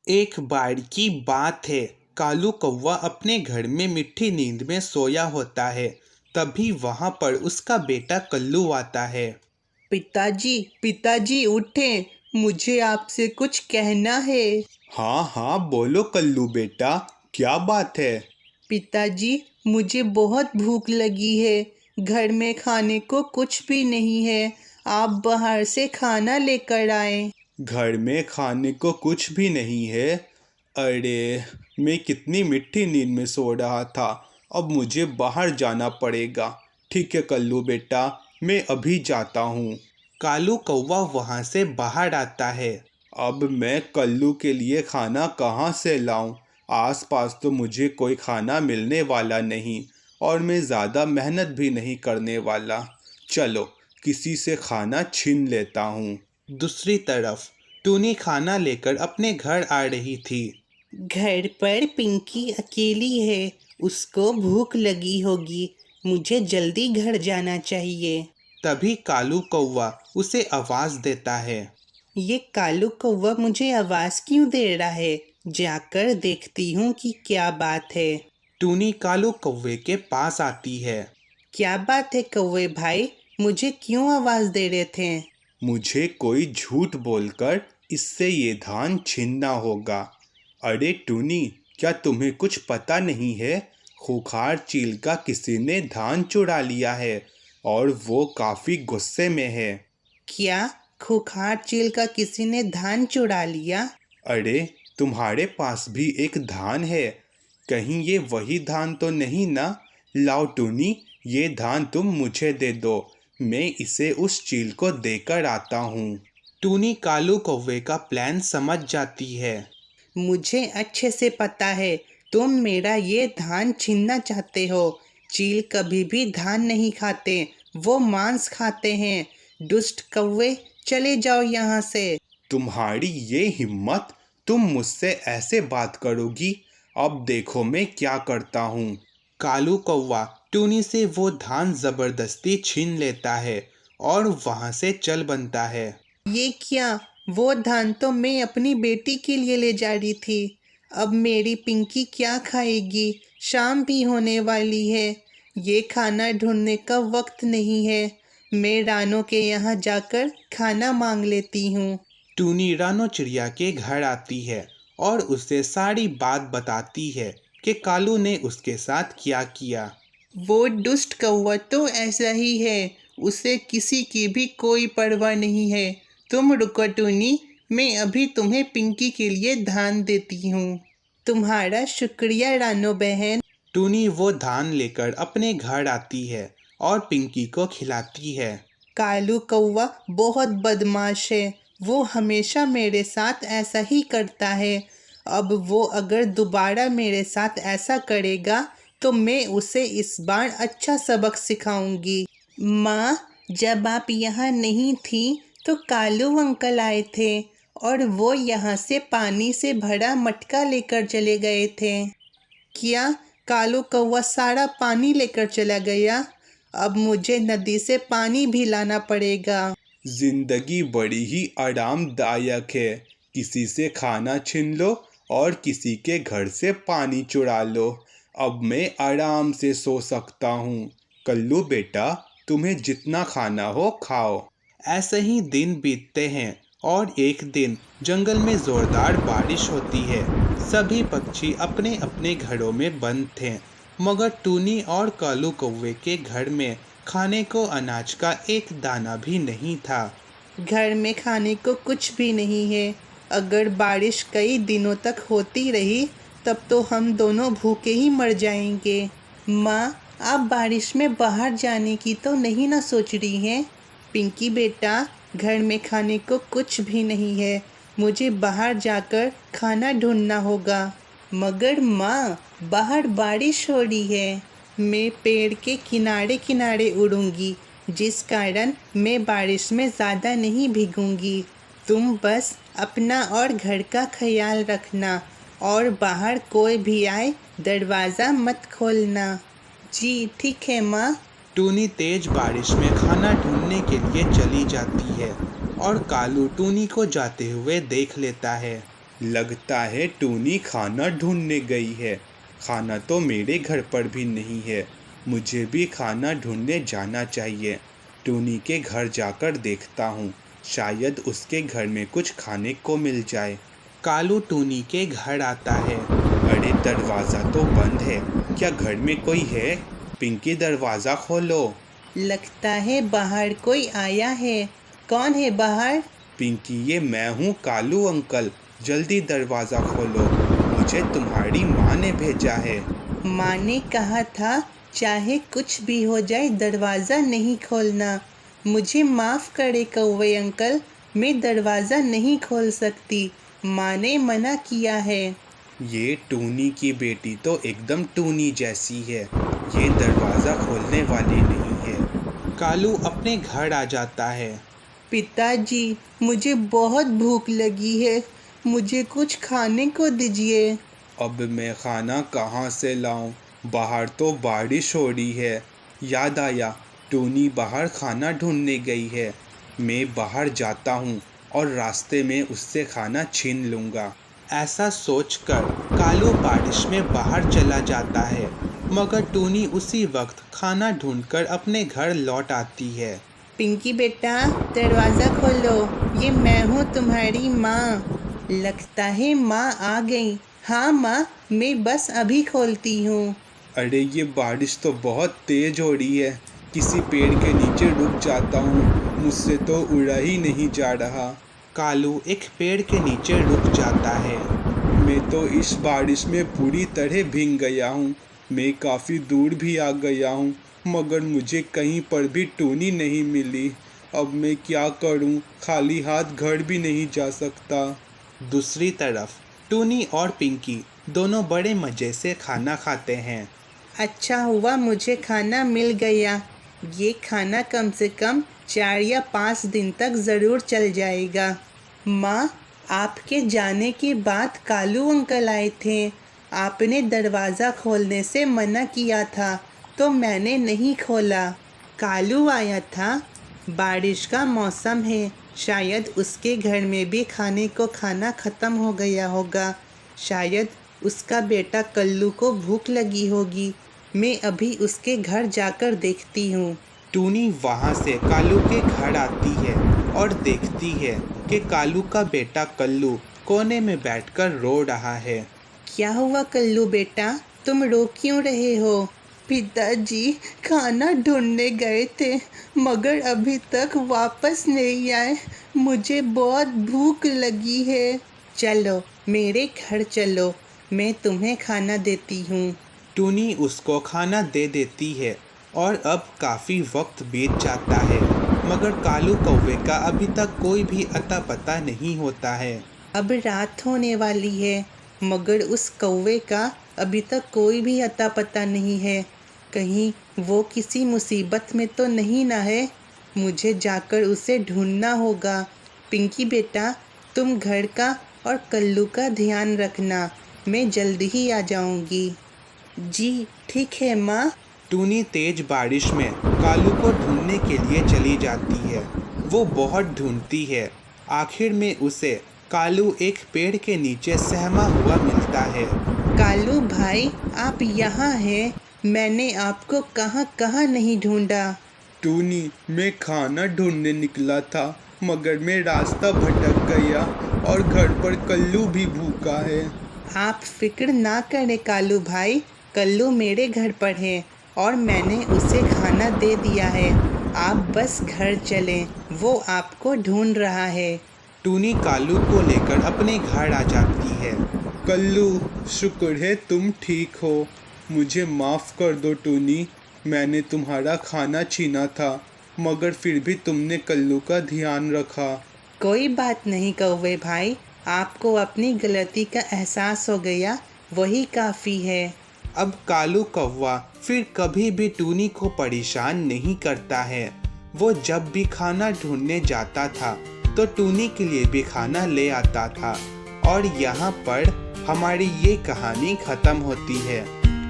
एक बार की बात है। कालू कौवा अपने घर में मीठी नींद में सोया होता है। तभी वहां पर उसका बेटा कल्लू आता है। पिताजी पिताजी उठें, मुझे आपसे कुछ कहना है। हाँ हाँ, बोलो कल्लू बेटा, क्या बात है? पिताजी, मुझे बहुत भूख लगी है। घर में खाने को कुछ भी नहीं है। आप बाहर से खाना लेकर आए। घर में खाने को कुछ भी नहीं है? अरे, मैं कितनी मीठी नींद में सो रहा था। अब मुझे बाहर जाना पड़ेगा। ठीक है कल्लू बेटा, मैं अभी जाता हूँ। कालू कौवा वहाँ से बाहर आता है। अब मैं कल्लू के लिए खाना कहाँ से लाऊं? आसपास तो मुझे कोई खाना मिलने वाला नहीं और मैं ज़्यादा मेहनत भी नहीं करने वाला। चलो, किसी से खाना छीन लेता हूँ। दूसरी तरफ टूनी खाना लेकर अपने घर आ रही थी। घर पर पिंकी अकेली है। उसको भूख लगी होगी। मुझे जल्दी घर जाना चाहिए। तभी कालू कौवा उसे आवाज़ देता है। ये कालू कौवा मुझे आवाज़ क्यों दे रहा है? जाकर देखती हूँ कि क्या बात है। टूनी कालू कौवे के पास आती है। क्या बात है कौवे भाई, मुझे क्यों आवाज़ दे रहे थे? मुझे कोई झूठ बोलकर इससे ये धान छीनना होगा। अरे टूनी, क्या तुम्हें कुछ पता नहीं है? खूंखार चील का किसी ने धान चुरा लिया है और वो काफ़ी गुस्से में है। क्या खूंखार चील का किसी ने धान चुरा लिया? अरे, तुम्हारे पास भी एक धान है। कहीं ये वही धान तो नहीं ना? लाओ टूनी, ये धान तुम मुझे दे दो। मैं इसे उस चील को देकर आता हूँ। टूनी कालू कौवे का प्लान समझ जाती है। मुझे अच्छे से पता है तुम मेरा ये धान छीनना चाहते हो। चील कभी भी धान नहीं खाते, वो मांस खाते हैं। दुष्ट कौवे, चले जाओ यहाँ से। तुम्हारी ये हिम्मत, तुम मुझसे ऐसे बात करोगी? अब देखो मैं क्या करता हूँ। कालू कौवा टूनी से वो धान जबरदस्ती छीन लेता है और वहाँ से चल बनता है। ये क्या? वो धान तो मैं अपनी बेटी के लिए ले जा रही थी। अब मेरी पिंकी क्या खाएगी? शाम भी होने वाली है। ये खाना ढूंढने का वक्त नहीं है। मैं रानो के यहाँ जाकर खाना मांग लेती हूँ। टूनी रानो चिड़िया के घर आती है और उसे सारी बात बताती है कि कालू ने उसके साथ क्या किया। वो दुष्ट कौवा तो ऐसा ही है। उसे किसी की भी कोई परवाह नहीं है। तुम रुको टूनी, मैं अभी तुम्हें पिंकी के लिए धान देती हूँ। तुम्हारा शुक्रिया रानो बहन। टूनी वो धान लेकर अपने घर आती है और पिंकी को खिलाती है। कालू कौवा बहुत बदमाश है। वो हमेशा मेरे साथ ऐसा ही करता है। अब वो अगर दोबारा मेरे साथ ऐसा करेगा तो मैं उसे इस बार अच्छा सबक सिखाऊंगी। माँ, जब आप यहाँ नहीं थी तो कालू अंकल आए थे और वो यहाँ से पानी से भरा मटका लेकर चले गए थे। क्या कालू कौवा सारा पानी लेकर चला गया? अब मुझे नदी से पानी भी लाना पड़ेगा। जिंदगी बड़ी ही आरामदायक है। किसी से खाना छीन लो और किसी के घर से पानी चुरा लो। अब मैं आराम से सो सकता हूँ। कल्लू बेटा, तुम्हें जितना खाना हो खाओ। ऐसे ही दिन बीतते हैं और एक दिन जंगल में जोरदार बारिश होती है। सभी पक्षी अपने अपने घरों में बंद थे, मगर टूनी और कालू कौवे के घर में खाने को अनाज का एक दाना भी नहीं था। घर में खाने को कुछ भी नहीं है। अगर बारिश कई दिनों तक होती रही तब तो हम दोनों भूखे ही मर जाएंगे। माँ, आप बारिश में बाहर जाने की तो नहीं ना सोच रही हैं? पिंकी बेटा, घर में खाने को कुछ भी नहीं है। मुझे बाहर जाकर खाना ढूंढना होगा। मगर माँ, बाहर बारिश हो रही है। मैं पेड़ के किनारे किनारे उड़ूंगी, जिस कारण मैं बारिश में ज़्यादा नहीं भीगूंगी। तुम बस अपना और घर का ख्याल रखना और बाहर कोई भी आए दरवाज़ा मत खोलना। जी ठीक है माँ। टूनी तेज बारिश में खाना ढूंढने के लिए चली जाती है और कालू टूनी को जाते हुए देख लेता है। लगता है टूनी खाना ढूंढने गई है। खाना तो मेरे घर पर भी नहीं है। मुझे भी खाना ढूंढने जाना चाहिए। टूनी के घर जाकर देखता हूँ, शायद उसके घर में कुछ खाने को मिल जाए। कालू टूनी के घर आता है। अरे दरवाज़ा तो बंद है, क्या घर में कोई है? पिंकी दरवाज़ा खोलो। लगता है बाहर कोई आया है। कौन है बाहर? पिंकी, ये मैं हूँ कालू अंकल, जल्दी दरवाज़ा खोलो, मुझे तुम्हारी माँ ने भेजा है। माँ ने कहा था चाहे कुछ भी हो जाए दरवाज़ा नहीं खोलना। मुझे माफ़ करे कौवे अंकल, मैं दरवाज़ा नहीं खोल सकती, माँ ने मना किया है। ये टूनी की बेटी तो एकदम टूनी जैसी है, ये दरवाज़ा खोलने वाली नहीं है। कालू अपने घर आ जाता है। पिताजी, मुझे बहुत भूख लगी है, मुझे कुछ खाने को दीजिए। अब मैं खाना कहाँ से लाऊं? बाहर तो बारिश हो रही है। याद आया, टूनी बाहर खाना ढूंढने गई है। मैं बाहर जाता हूँ और रास्ते में उससे खाना छीन लूँगा। ऐसा सोचकर कालू बारिश में बाहर चला जाता है, मगर टूनी उसी वक्त खाना ढूंढकर अपने घर लौट आती है। पिंकी बेटा, दरवाज़ा खोलो, ये मैं हूँ तुम्हारी माँ। लगता है माँ आ गई। हाँ माँ, मैं बस अभी खोलती हूँ। अरे ये बारिश तो बहुत तेज हो रही है, किसी पेड़ के नीचे रुक जाता हूँ, मुझसे तो उड़ा ही नहीं जा रहा। कालू एक पेड़ के नीचे रुक जाता है। मैं तो इस बारिश में पूरी तरह भीग गया हूँ। मैं काफ़ी दूर भी आ गया हूँ, मगर मुझे कहीं पर भी टूनी नहीं मिली। अब मैं क्या करूँ? खाली हाथ घर भी नहीं जा सकता। दूसरी तरफ टूनी और पिंकी दोनों बड़े मज़े से खाना खाते हैं। अच्छा हुआ मुझे खाना मिल गया। ये खाना कम से कम 4 या 5 दिन तक ज़रूर चल जाएगा। माँ, आपके जाने के बाद कालू अंकल आए थे। आपने दरवाज़ा खोलने से मना किया था, तो मैंने नहीं खोला। कालू आया था। बारिश का मौसम है, शायद उसके घर में भी खाने को खाना ख़त्म हो गया होगा। शायद उसका बेटा कल्लू को भूख लगी होगी। मैं अभी उसके घर जाकर देखती हूँ। टूनी वहाँ से कालू के घर आती है और देखती है कि कालू का बेटा कल्लू कोने में बैठकर रो रहा है। क्या हुआ कल्लू बेटा, तुम रो क्यों रहे हो? पिताजी खाना ढूंढने गए थे, मगर अभी तक वापस नहीं आए। मुझे बहुत भूख लगी है। चलो मेरे घर चलो, मैं तुम्हें खाना देती हूँ। टूनी उसको खाना दे देती है और अब काफ़ी वक्त बीत जाता है, मगर कालू कौवे का अभी तक कोई भी अता पता नहीं होता है। अब रात होने वाली है, मगर उस कौवे का अभी तक कोई भी अता पता नहीं है। कहीं वो किसी मुसीबत में तो नहीं ना है? मुझे जाकर उसे ढूंढना होगा। पिंकी बेटा, तुम घर का और कल्लू का ध्यान रखना, मैं जल्दी ही आ जाऊंगी। जी ठीक है माँ। टूनी तेज बारिश में कालू को ढूंढने के लिए चली जाती है। वो बहुत ढूंढती है, आखिर में उसे कालू एक पेड़ के नीचे सहमा हुआ मिलता है। कालू भाई, आप यहाँ हैं? मैंने आपको कहाँ कहाँ नहीं ढूंढा। टूनी, मैं खाना ढूंढने निकला था, मगर मैं रास्ता भटक गया और घर पर कल्लू भी भूखा है। आप फिक्र ना करें कालू भाई, कल्लू मेरे घर पर है और मैंने उसे खाना दे दिया है। आप बस घर चलें, वो आपको ढूंढ रहा है। टूनी कालू को लेकर अपने घर आ जाती है। कल्लू, शुक्र है तुम ठीक हो। मुझे माफ़ कर दो टूनी, मैंने तुम्हारा खाना छीना था, मगर फिर भी तुमने कल्लू का ध्यान रखा। कोई बात नहीं कौवे भाई, आपको अपनी गलती का एहसास हो गया, वही काफ़ी है। अब कालू कौवा फिर कभी भी टूनी को परेशान नहीं करता है। वो जब भी खाना ढूंढने जाता था तो टूनी के लिए भी खाना ले आता था। और यहाँ पर हमारी ये कहानी ख़त्म होती है।